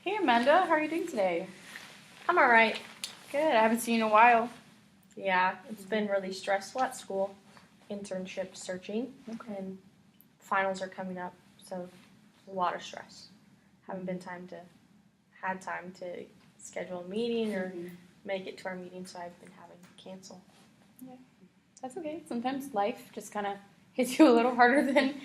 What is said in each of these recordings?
Hey Amanda, how are you doing today? I'm alright. Good, I haven't seen you in a while. Yeah, it's been really stressful at school. Internship searching. Okay. And finals are coming up, so a lot of stress. Haven't had time to schedule a meeting or make it to our meeting, so I've been having to cancel. Yeah, that's okay. Sometimes life just kind of hits you a little harder than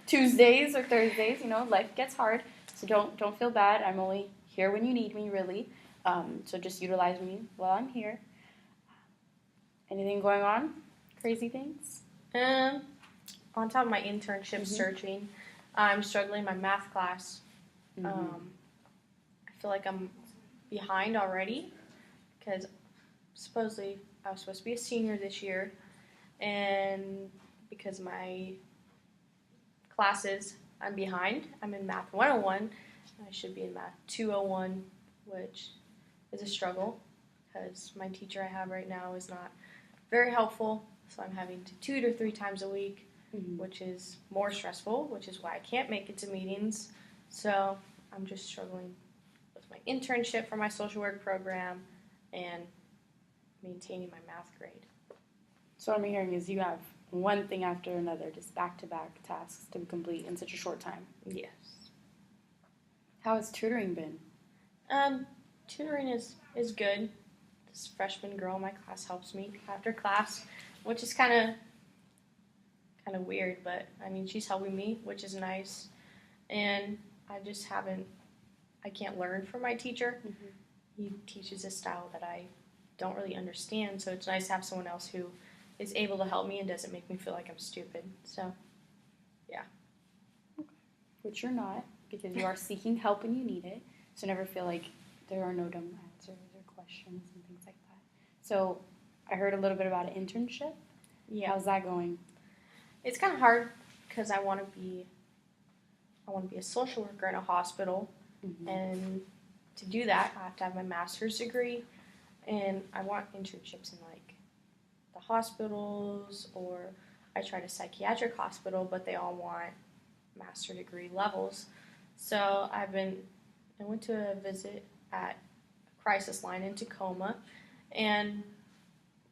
Tuesdays or Thursdays. You know, life gets hard, so don't feel bad. I'm only here when you need me, really. So just utilize me while I'm here. Anything going on? Crazy things? On top of my internship searching, I'm struggling in my math class. I feel like I'm behind already because supposedly I was supposed to be a senior this year, and because my classes I'm behind. I'm in Math 101. I should be in Math 201, which is a struggle because my teacher I have right now is not very helpful, so I'm having to tutor 3 times a week, which is more stressful, which is why I can't make it to meetings. So I'm just struggling with my internship for my social work program and maintaining my math grade. So what I'm hearing is you have one thing after another, just back-to-back tasks to complete in such a short time. Yes. How has tutoring been? Tutoring is good. This freshman girl in my class helps me after class, which is kind of weird, but I mean she's helping me, which is nice. And I can't learn from my teacher. He teaches a style that I don't really understand, so it's nice to have someone else who is able to help me and doesn't make me feel like I'm stupid. So, yeah. Which you're not, because you are seeking help when you need it. So never feel like there are no dumb answers or questions and things like that. So I heard a little bit about an internship. Yeah. How's that going? It's kind of hard because I want to be a social worker in a hospital, and to do that, I have to have my master's degree, and I want internships in like the hospitals, or I tried a psychiatric hospital, but they all want master degree levels. So I went to a visit at a crisis line in Tacoma, and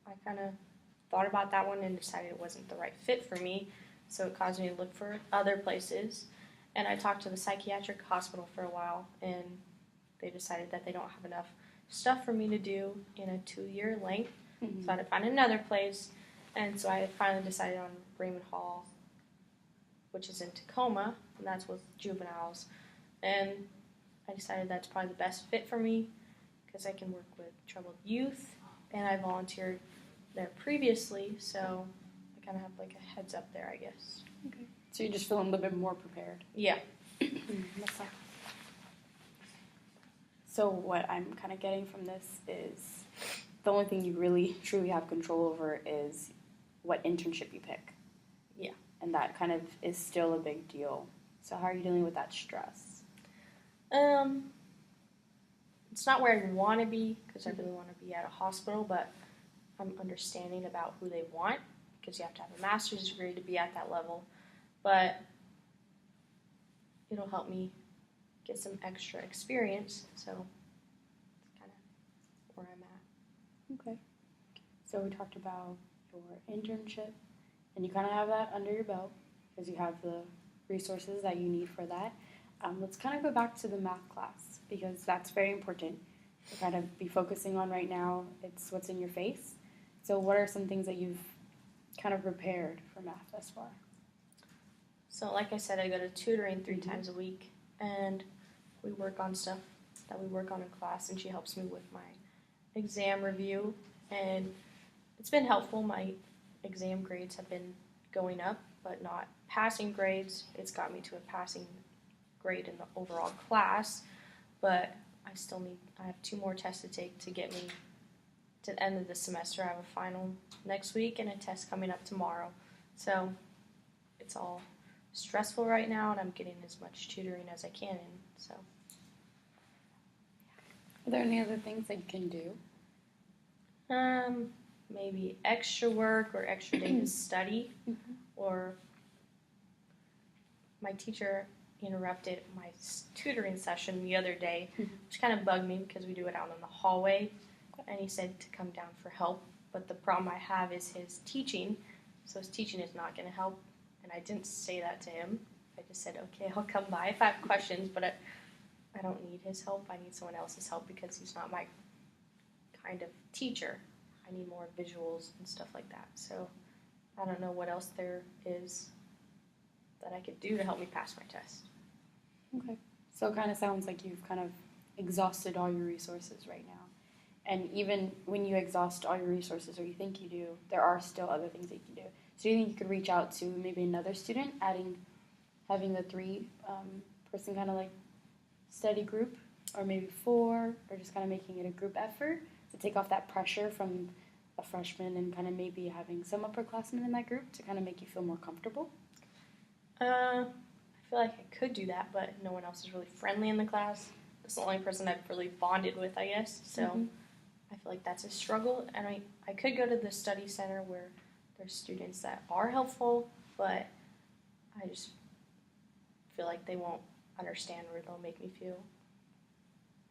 I kind of thought about that one and decided it wasn't the right fit for me, so it caused me to look for other places. And I talked to the psychiatric hospital for a while, and they decided that they don't have enough stuff for me to do in a 2-year length, so I had to find another place. And so I finally decided on Raymond Hall, which is in Tacoma, and that's with juveniles. And I decided that's probably the best fit for me because I can work with troubled youth, and I volunteered there previously, so I kind of have like a heads up there, I guess. Okay. So you're just feeling a little bit more prepared. Yeah. So what I'm kind of getting from this is the only thing you really truly have control over is what internship you pick. Yeah. And that kind of is still a big deal. So how are you dealing with that stress? It's not where I want to be because I really want to be at a hospital, but I'm understanding about who they want because you have to have a master's degree to be at that level. But it'll help me get some extra experience, so it's kind of where I'm at. Okay. So we talked about your internship, and you kind of have that under your belt because you have the resources that you need for that. Let's kind of go back to the math class because that's very important to kind of be focusing on right now. It's what's in your face. So what are some things that you've kind of prepared for math thus far? So like I said, I go to tutoring 3 times a week, and we work on stuff that we work on in class, and she helps me with my exam review, and it's been helpful. My exam grades have been going up, but not passing grades. It's got me to a passing grade in the overall class, but I have 2 more tests to take to get me to the end of the semester. I have a final next week and a test coming up tomorrow, so it's all stressful right now, and I'm getting as much tutoring as I can in, so. Are there any other things that you can do? Maybe extra work or extra days to study, or my teacher interrupted my tutoring session the other day, which kind of bugged me because we do it out in the hallway. And he said to come down for help. But the problem I have is his teaching. So his teaching is not going to help. And I didn't say that to him. I just said, okay, I'll come by if I have questions, but I don't need his help. I need someone else's help because he's not my kind of teacher. I need more visuals and stuff like that. So I don't know what else there is that I could do to help me pass my test. Okay. So it kind of sounds like you've kind of exhausted all your resources right now. And even when you exhaust all your resources, or you think you do, there are still other things that you can do. So do you think you could reach out to maybe another student, having a 3-person kind of like study group, or maybe 4, or just kind of making it a group effort to take off that pressure from a freshman and kind of maybe having some upperclassmen in that group to kind of make you feel more comfortable? I feel like I could do that, but no one else is really friendly in the class. That's the only person I've really bonded with, I guess. So I feel like that's a struggle. And I could go to the study center where there's students that are helpful, but I just feel like they won't understand, or they'll make me feel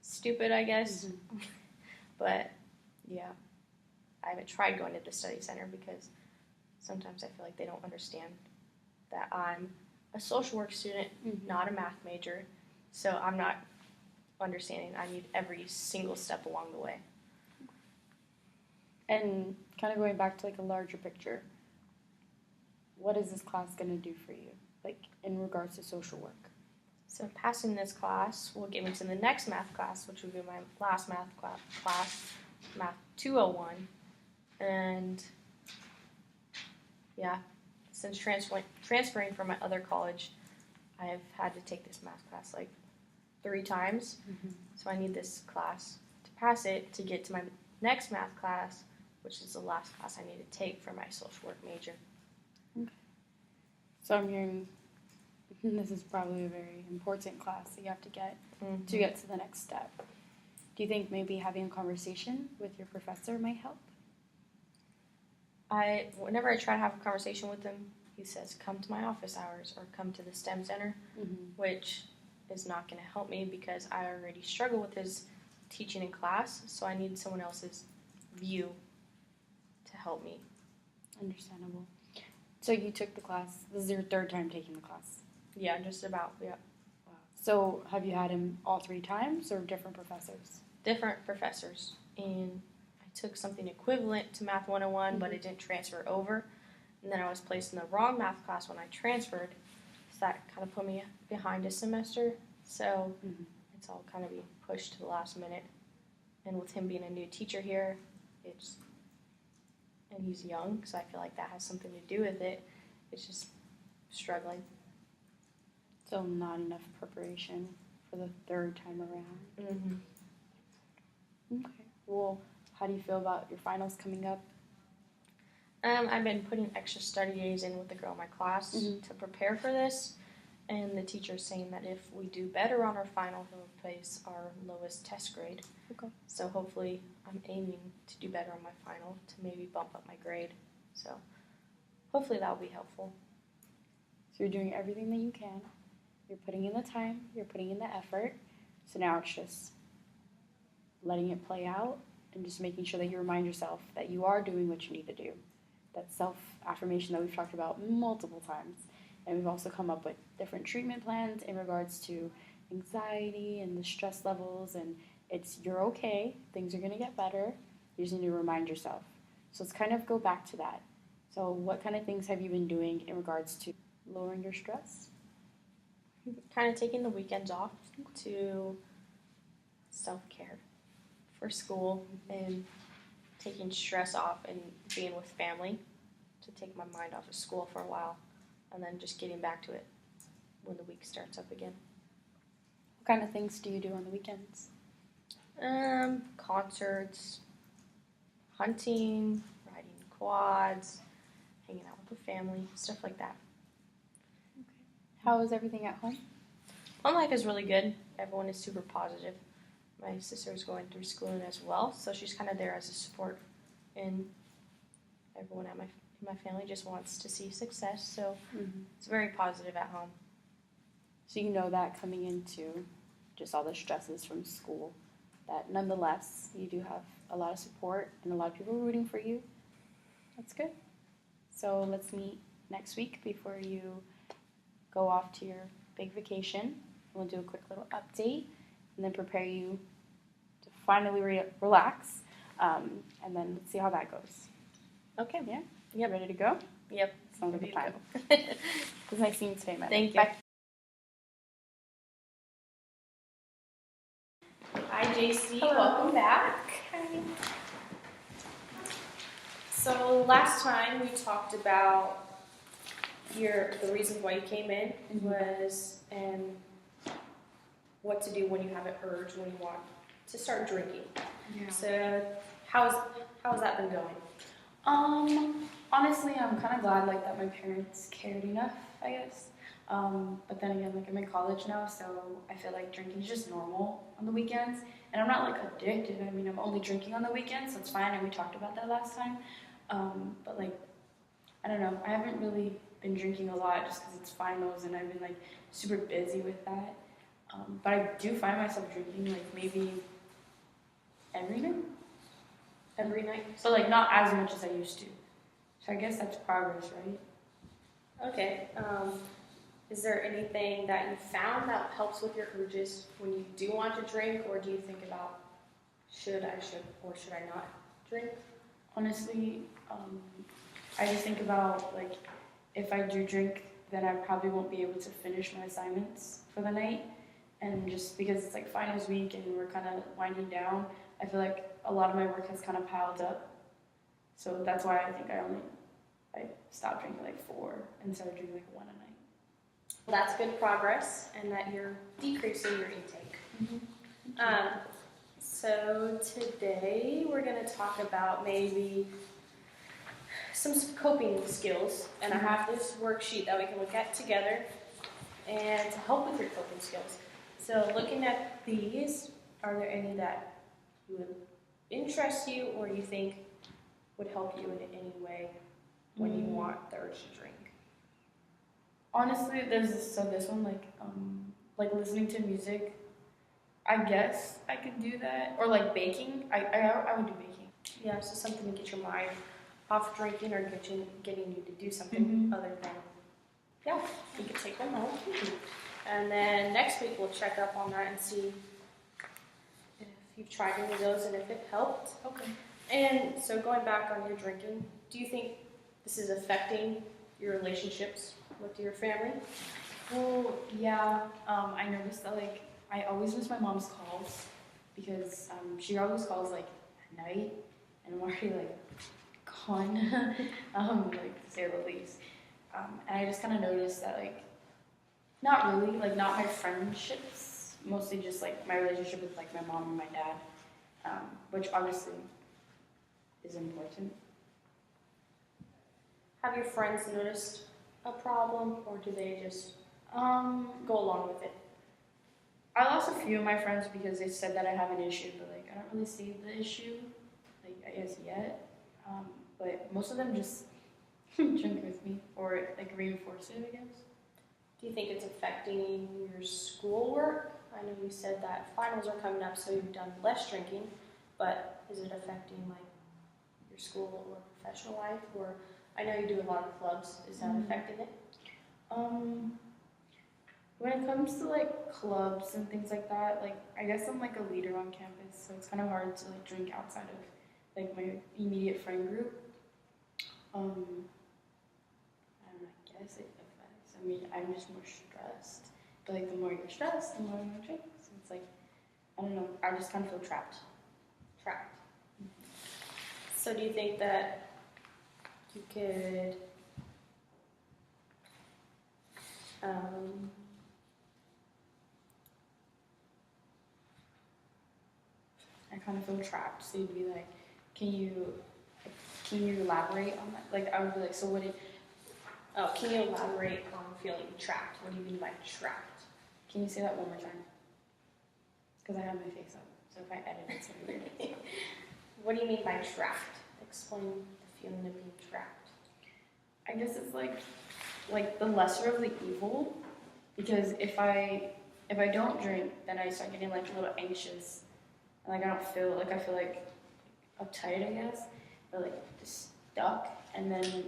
stupid, I guess. But yeah, I haven't tried going to the study center because sometimes I feel like they don't understand that I'm a social work student, not a math major, so I'm not understanding. I need every single step along the way. And kind of going back to like a larger picture, what is this class going to do for you, like in regards to social work? So passing this class will get me to the next math class, which will be my last math class, Math 201. And yeah, since transferring from my other college, I've had to take this math class like 3 times. So I need this class to pass it to get to my next math class, which is the last class I need to take for my social work major. Okay. So I'm hearing this is probably a very important class that you have to get to the next step. Do you think maybe having a conversation with your professor might help? Whenever I try to have a conversation with him, he says, come to my office hours or come to the STEM center, which is not going to help me because I already struggle with his teaching in class, so I need someone else's view to help me. Understandable. So you took the class. This is your 3rd time taking the class? Yeah, just about, yeah. Wow. So have you had him all 3 times or different professors? Different professors. And I took something equivalent to Math 101, but it didn't transfer over. And then I was placed in the wrong math class when I transferred. So that kind of put me behind a semester. So it's all kind of being pushed to the last minute. And with him being a new teacher here, and he's young, so I feel like that has something to do with it. It's just struggling. So not enough preparation for the 3rd time around. Okay. Well, how do you feel about your finals coming up? I've been putting extra study days in with the girl in my class to prepare for this, and the teacher's saying that if we do better on our final, he'll replace our lowest test grade. Okay. So hopefully I'm aiming to do better on my final to maybe bump up my grade. So hopefully that will be helpful. So you're doing everything that you can. You're putting in the time. You're putting in the effort. So now it's just letting it play out and just making sure that you remind yourself that you are doing what you need to do. That self-affirmation that we've talked about multiple times. And we've also come up with different treatment plans in regards to anxiety and the stress levels. And you're okay. Things are going to get better. You just need to remind yourself. So let's kind of go back to that. So what kind of things have you been doing in regards to lowering your stress? Kind of taking the weekends off to self-care for school and taking stress off and being with family to take my mind off of school for a while and then just getting back to it when the week starts up again. What kind of things do you do on the weekends? Concerts, hunting, riding quads, hanging out with the family, stuff like that. Okay. How is everything at home? Home life is really good. Everyone is super positive. My sister is going through schooling as well, so she's kind of there as a support. And everyone in my family just wants to see success, so it's very positive at home. So you know that coming into just all the stresses from school, that nonetheless you do have a lot of support and a lot of people rooting for you. That's good. So let's meet next week before you go off to your big vacation. We'll do a quick little update and then prepare you to finally relax. And then let's see how that goes. Okay. Yeah? Yep. Ready to go? Yep. Sounds like a Ready to plan. go. It was nice seeing you today, man. Thank you. Bye. Hi, JC. Hello. Welcome back. So last time we talked about the reasons why you came in was and what to do when you have an urge, when you want to start drinking. Yeah. So how's that been going? Honestly, I'm kind of glad like that my parents cared enough, I guess. But then again, like I'm in college now, so I feel like drinking is just normal on the weekends, and I'm not like addicted. I mean, I'm only drinking on the weekends, so it's fine. And we talked about that last time. But like, I don't know. I haven't really been drinking a lot just because it's finals, and I've been like super busy with that. But I do find myself drinking like maybe every night. Every night? So like not as much as I used to. So I guess that's progress, right? Okay. Is there anything that you found that helps with your urges when you do want to drink, or do you think about should or should I not drink? Honestly, I just think about like if I do drink, then I probably won't be able to finish my assignments for the night. And just because it's like finals week and we're kind of winding down, I feel like a lot of my work has kind of piled up. So that's why I think I stopped drinking like 4 and started drinking like 1 a night. Well, that's good progress, and that you're decreasing your intake. So today we're going to talk about maybe some coping skills, and I have this worksheet that we can look at together and to help with your coping skills. So looking at these, are there any that would interest you or you think would help you in any way when you want the urge to drink? Honestly, this one like listening to music. I guess I could do that, or like baking. I would do baking. Yeah, so something to get your mind off drinking or getting you to do something other than, yeah, you could take them home. And then next week we'll check up on that and see if you've tried any of those and if it helped. Okay. And so going back on your drinking, do you think this is affecting your relationships with your family? Well, yeah. I noticed that like I always miss my mom's calls because she always calls like at night, and I'm already like gone, like to say the least. And I just kind of noticed that like not really, like not my friendships, mostly just like my relationship with like my mom and my dad, which obviously is important. Have your friends noticed a problem, or do they just go along with it? I lost a few of my friends because they said that I have an issue, but like I don't really see the issue, like I guess yet. But most of them just drink with me or like reinforce it, I guess. Do you think it's affecting your schoolwork? I know you said that finals are coming up, so you've done less drinking, but is it affecting like your school or professional life? Or I know you do a lot of clubs. Is that affecting it? When it comes to like clubs and things like that, like I guess I'm like a leader on campus, so it's kind of hard to like drink outside of like my immediate friend group. I don't know, I guess it affects. I mean, I'm just more stressed, but like the more you're stressed, the more you want to drink. So it's like, I don't know, I just kind of feel trapped. So do you think that you could I kind of feel trapped. So you'd be like, can you elaborate on that? Like I would be like, so what? can you elaborate on feeling trapped? What do you mean by trapped? Can you say that one more time? Because I have my face up. So if I edit it, it's gonna be weird. What do you mean by trapped? Explain the feeling of being trapped. I guess it's like the lesser of the evil, because if I don't drink, then I start getting like a little anxious, and like I feel like uptight, I guess, or like just stuck. And then,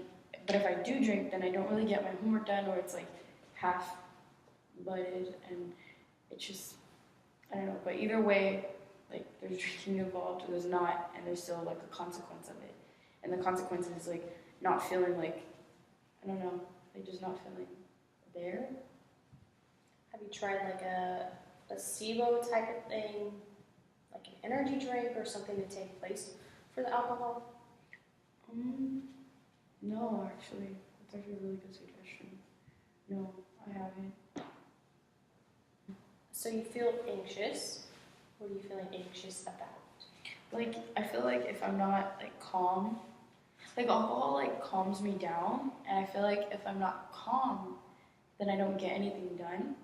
but if I do drink, then I don't really get my homework done, or it's like half butted, and it's just, I don't know. But either way, like there's drinking involved, or there's not, and there's still like a consequence of it. And the consequence is like not feeling like, I don't know, like just not feeling there. Have you tried like a placebo type of thing, like an energy drink or something to take place for the alcohol? No, actually, that's actually a really good suggestion. No, I haven't. So you feel anxious. What are you feeling anxious about? Like, I feel like if I'm not like calm, like alcohol like calms me down, and I feel like if I'm not calm, then I don't get anything done.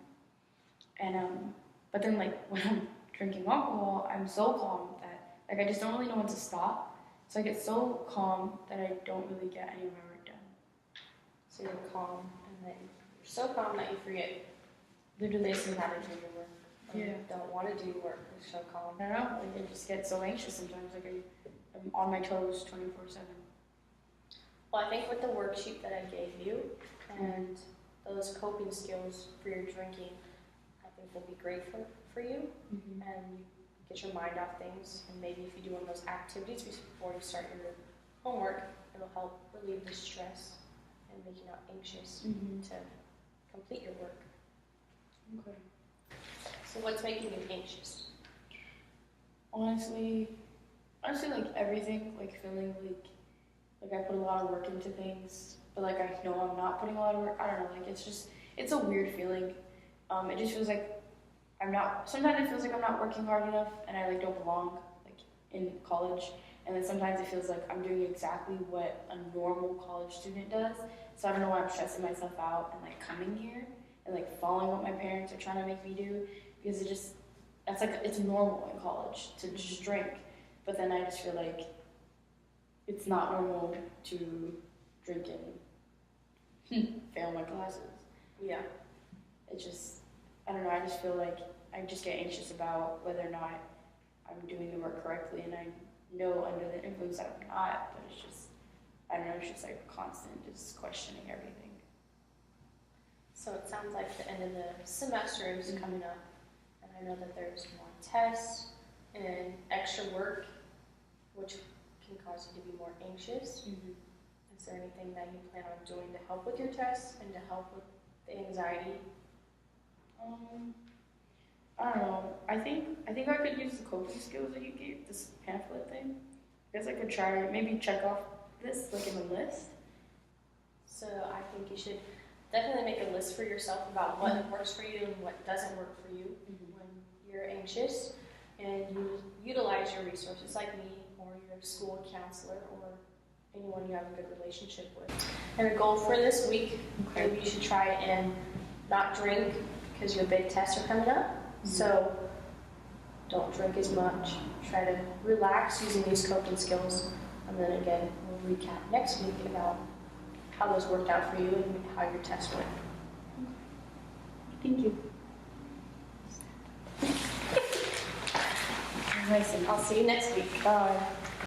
And but then like when I'm drinking alcohol, I'm so calm that like I just don't really know when to stop. So I get so calm that I don't really get any of my work done. So you're calm, and then you're so calm that you forget literally how to do your work. Or you don't want to do work. You're so calm. I don't know, like I just get so anxious sometimes. Like I'm on my toes 24/7. Well, I think with the worksheet that I gave you and those coping skills for your drinking, I think will be great for you. Mm-hmm. And you get your mind off things. And maybe if you do one of those activities before you start your homework, it'll help relieve the stress and make you not anxious Mm-hmm. to complete your work. Okay. So what's making you anxious? Honestly, like everything, like feeling like I put a lot of work into things, but like I know I'm not putting a lot of work. I don't know, like it's a weird feeling. It just feels like I'm not. Sometimes it feels like I'm not working hard enough, and I like don't belong like in college. And then sometimes it feels like I'm doing exactly what a normal college student does. So I don't know why I'm stressing myself out and like coming here and like following what my parents are trying to make me do, because that's like it's normal in college to just drink. But then I just feel like it's not normal to drink and fail my classes. Yeah. It just, I don't know, I just feel like I just get anxious about whether or not I'm doing the work correctly, and I know under the influence that I'm not, but it's just, I don't know, it's just like constant just questioning everything. So it sounds like the end of the semester is coming up, and I know that there's more tests and extra work, which can cause you to be more anxious. Mm-hmm. Is there anything that you plan on doing to help with your tests and to help with the anxiety? I don't know. I think I could use the coping skills that you gave, this pamphlet thing. I guess I could try, maybe check off this like in a list. So I think you should definitely make a list for yourself about what works for you and what doesn't work for you when you're anxious, and you utilize your resources like me or your school counselor or anyone you have a good relationship with. And a goal for this week, maybe you should try and not drink because your big tests are coming up. So don't drink as much. Try to relax using these coping skills. And then again, we'll recap next week about how those worked out for you and how your test went. Thank you. I'll see you next week. Bye.